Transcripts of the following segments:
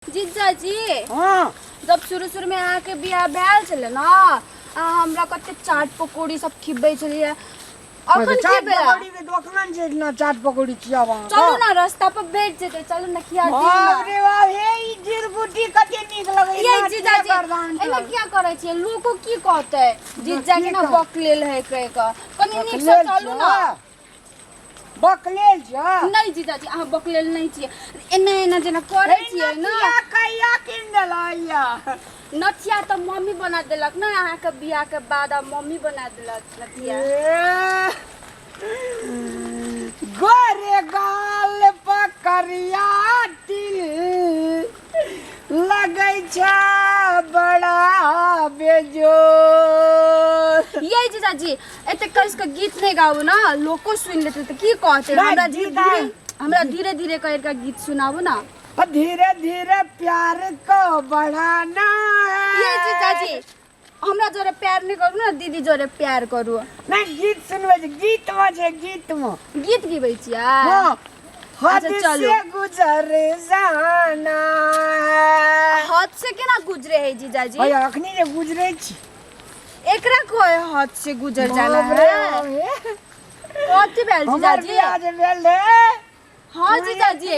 जीजा जी हाँ जब शुरू में आके बियाह भेल छले ना हमरा कते चाट पकौड़ी सब खिबै छलिए अखन की चाट बेला पकौड़ी के दुकान छै ना चाट पकौड़ी खियाबा चलू ना रास्ता पर बैठ जेते चलू ना खिया दी बाप रे बाप हे ई जिरबुटी कते नीक लगै ये जीजा जी एमे क्या करे छियै लोको की कहते जीजा के ना बकलेल है कह के कनी नीक से चलू ना बकलेल छ नहीं जीजा जी अहाँ बकलेल नहीं छियै एना एना जेना करे छियै ना कहिया किन देलैया नथिया तो मम्मी बना देलक ना अहाँ के बियाह के बाद मम्मी बना देलक नथिया गोरे गाल पकड़िया तिल लगै छ बड़ा बेजोर ये जीजा जी एते कस के गीत नहीं गाओ ना लोको सुन लेते तो की कहते हमरा धीरे धीरे करके गीत सुनाओ ना धीरे धीरे प्यार को बढ़ाना है ये जीजा जी हमरा जोरे प्यार नहीं करू ना दीदी जोरे प्यार करू नहीं गीत सुनबे गीत में छै गीत में गीत गीबै छियै हां हद अच्छा, से गुजर जाना हाथ से केना गुजरे है जीजा जी भाई अखनी जे गुजरे छी एकरा कोई हाथ से गुजर जाना है कथि भेल जीजा जी आज भेल रे हां जीजा जी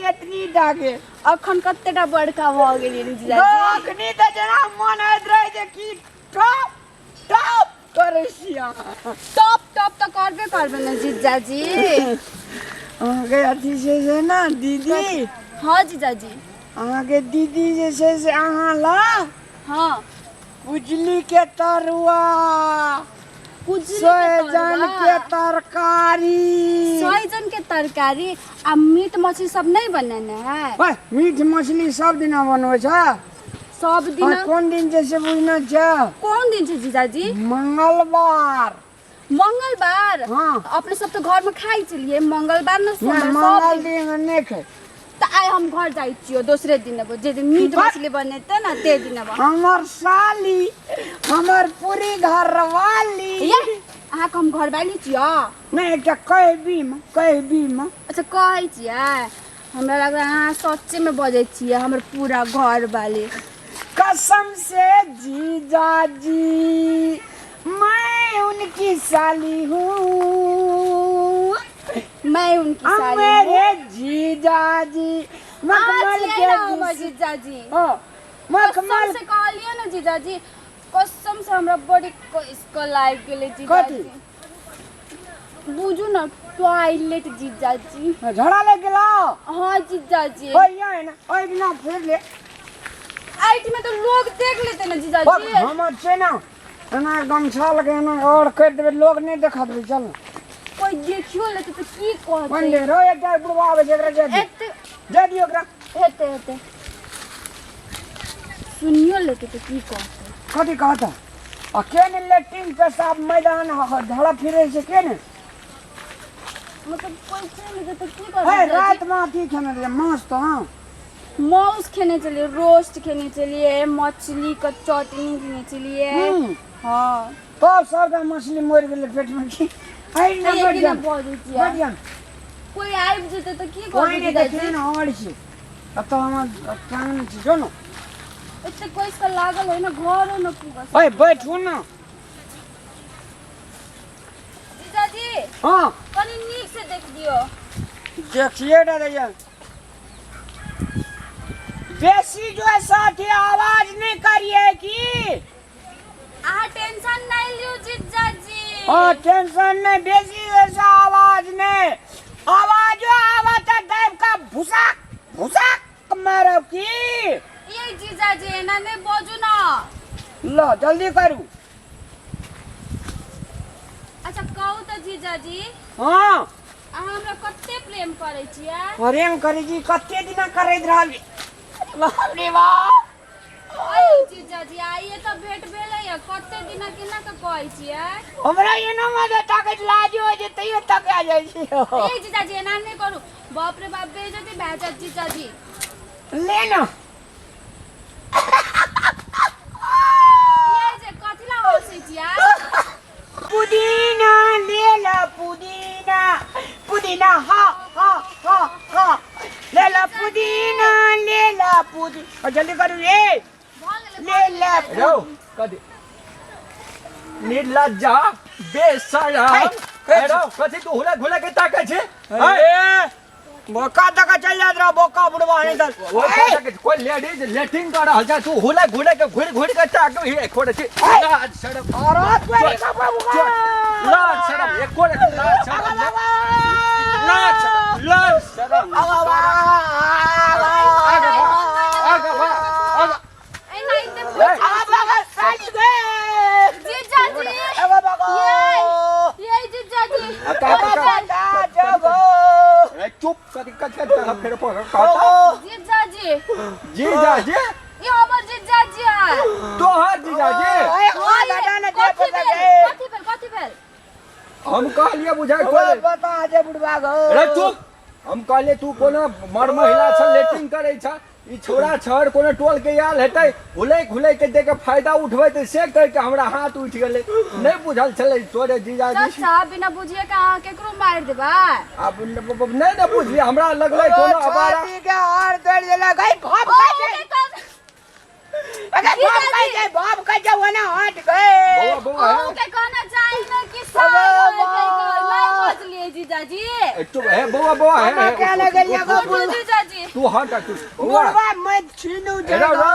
इतनी डागे अखन कतेटा बड़का भ गेली जीजा जी अखनी त जना मन होइत रहे जे की टॉप टॉप करे छिया टॉप टॉप तो करबे ना जीजा जी अहाँके अथी छै ना दीदी हाँ जीजा जी अहाँके दीदी जे छै से अहाँ ला हाँ उजली के तरुआ सोहजन के तरकारी सोहजन के तरकारी आ मीट मछली सब नहीं बनाना है ओए मीट मछली सब दिन बनबै छ सब दिन कोन दिन जे से बुझना छ कौन दिन छै जीजा जी मंगलवार मंगलवार हाँ अपने सब तो घर में खाई चलिए मंगलवार न मंगल दिन नहीं खाए तो आइ हम घर जाई छियो दूसरे दिन अब जे दिन मीट मछली बनेते ना ते दिन अब हमर साली हमर पूरी घरवाली ये अहाँ के हम घर वाली छियो नहीं एकटा कहबी में अच्छा कहै छियै हमरा लगे अहाँ सच्चे में बजै छियै हमर पूरा घर वाली कसम से जीजा जी मैं उनकी साली हूँ मैं उनकी साली मेरे जीजा जी मखमल के जीजा जी मखमल से कहलिए ना जीजा जी कसम से हमरा बड़ी इसको लाइक गेले जीजा जी बुझू ना टॉयलेट जीजा जी झड़ा ले गेला हाँ जीजा जी ओइया है ना ओइ बिना फिर ले आईटी में तो लोग देख लेते ना जीजा जी हमर छै ना एना गमछा लगे ना और कर देबे लोग नहीं देखा देबे चल कोई देखियो लेते तो की कहते बंदे रो एकटा बुढ़वा आवे छै एकरा जे दियो एकरा हेते सुनियो लेते तो की कहते कथी कहता आ केने लेटिंग पेशाब मैदान धड़ा फिरे छै केने मतलब कोई चले लेते तो की है कहते रात में अथी खाने रे मांस तो हां मांस खाने चलिए रोस्ट खाने चलिए मछली का चटनी खाने चलिए हाँ तो सब मछली मर गेले पेट में की आई ना बढ़िया कोई आइब जेते तो की कोई कहते नहीं देखे ना और छी अब तो हम टांग छी जो ना इतने कोई इसका लागल है ना घर हो ना पूरा ओए बैठो ना जीजा जी हां कनी नीक से देख दियो देखिए डरिया बेसी जो है साथी आवाज नहीं करिए की आ टेंशन नहीं लियो जीजा जी हां टेंशन नहीं बेसी ऐसा आवाज नहीं आवाज आवत देव का भुसक मारब की ये जीजा जी ना नहीं बोझू ना लो जल्दी करू अच्छा कहू तो जीजा जी हां हमरा कते प्रेम करे छियै प्रेम करी जी कते दिन करैत रहबी बाप रे बाप अरे जीजा जी आइए तो भेट भेलै है कते दिन केना के कहै छियै हमरा एना मजे ताकत लाजो हो जे तइयो तक आ जाय छी ए जीजा जी एना नहीं करू बाप रे बाप बेइज्जती भए जात जीजा जी ले ना ये जे कथिला हंसै छियै पुदीना ले ला पुदीना पुदीना हा हा हा हा ले ला पुदीना ले ला बापू जी जल्दी करू ले ले रो कदी निर्लज्जा बेशरम रो कथी तू हुला घुला के ताके छे अरे बोका तक चल जात रहा बोका बुढ़वा है इधर वो ताके कोई लेडीज लेटिंग कर रहल जा तू हुला घुला के घुड़ के ताके ही खोड़ छे लाज शरम औरत पे लाज शरम एक कोड़ लाज शरम लाज शरम ए नहीं दे जीजा जी ये जीजा जी चुप कथी कथी फिर कहता जीजा जी जीजा जी ये हमर जीजा जी है तोहर जीजा जी कथी भेल हम कहलिए बुझाई कोले बता जे बुढ़वा गो अरे चुप हम कहले तू कोनो मर महिला छ लेटिंग करे छ ई छोरा छर कोनो टोल के आयल हेतै हुलै के देके फायदा उठबै त से कह के हमरा हाथ उठ गेलै नहीं बुझल छलै तोरे जीजा जी चाचा बिना बुझिए का केकरो मार देबा अब नहीं बुझली हमरा लगलै कोनो अबारा के हार तोड़ देला गई भाप भाप का जो ना हट गए बउआ के कहना चाहिए ना कि साई नहीं बुझलिए जीजा जी चुप है बउआ है क्या लगलिया गो जीजा जी तू हट तू बउआ बुढ़वा मत छीनू रो जा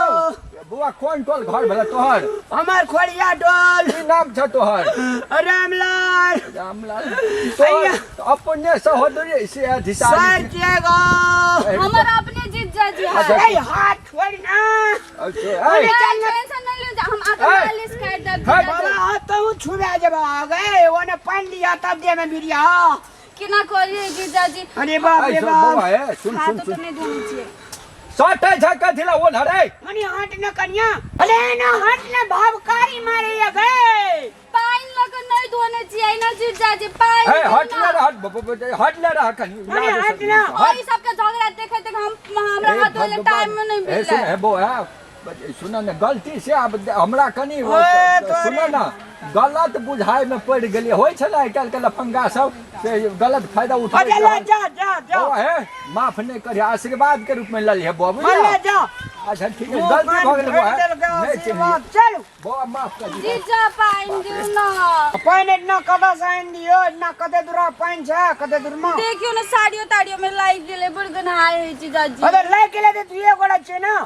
बउआ कौन टोल घर भेला तोहर हमार खोड़िया डोल की नाम छ तोहर रामलाल रामलाल तोहर अपने सहोदरी से सर अधिकारी के गो हमर अपने जीजा जी अच्छा, है ए हाथ छोड़ ना अच्छा टेंशन नहीं ले हम आपका मालिश कर देब जीजा जी बाबा तो छुरा जब आ गए ओने पानी लिया तब दे में बिरिया किना करिए जीजा जी अरे बाप रे बउआ बाप है सुन हाथ सुन तो सुन नहीं धोनी चाहिए सटे छ कथिला वो धरे मनी हट न कन्या अरे ना हट न भावकारी मारे या गए पाइन लग नहीं धोने चाहिए ना जीजा जी पाइन ए हट ले रहा कनी अरे हट ना ओई सबके झगड़ा देखे देख हम हमरा हाथ धोले टाइम में नहीं ए सुन मिले है बउआ सुन न गलती से अब हमरा कनी ओए, सुन न गलत बुझाई में पड़ गेलिए होय छला आइ काल के लफंगा सब से गलत फायदा उठा अरे ले जा बउआ है माफ नहीं करे आशीर्वाद के रूप में लली है बाबू ले जा अच्छा ठीक है गलती भ गेल बउआ नहीं चाहिए चल बउआ माफ कर दी जीजा पाइन दिउ ना पानी न कदा साइन दियो न कदे दूरा पानी छ कदे दूर में देखियो ना साड़ियों ताड़ियों में लाई दिले बड़गन आए जीजा जी अरे ले के ले दे तू ये गोड़ा छे ना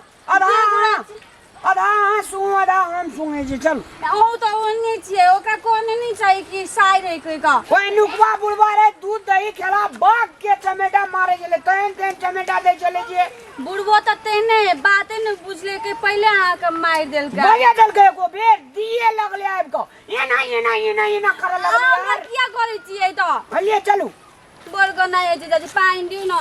आधा सु आधा हम सुंगे जी चल ओ तो ओने छिए ओकरा कोने नहीं चाहिए कि साई रे कोई का कोई नुकवा बुढ़वा रे दूध दही खेला बाग के टमेटा मारे गेले तेन टमेटा दे चले जे बुढ़बो त तेने बाते न बुझले के पहले आ के मार देल का भैया दल के को बे दिए लगले आब को ये ना कर लगले हम किया करे छिए तो भैया चलू बड़गन आए जीजा जी पाइन दिउ ना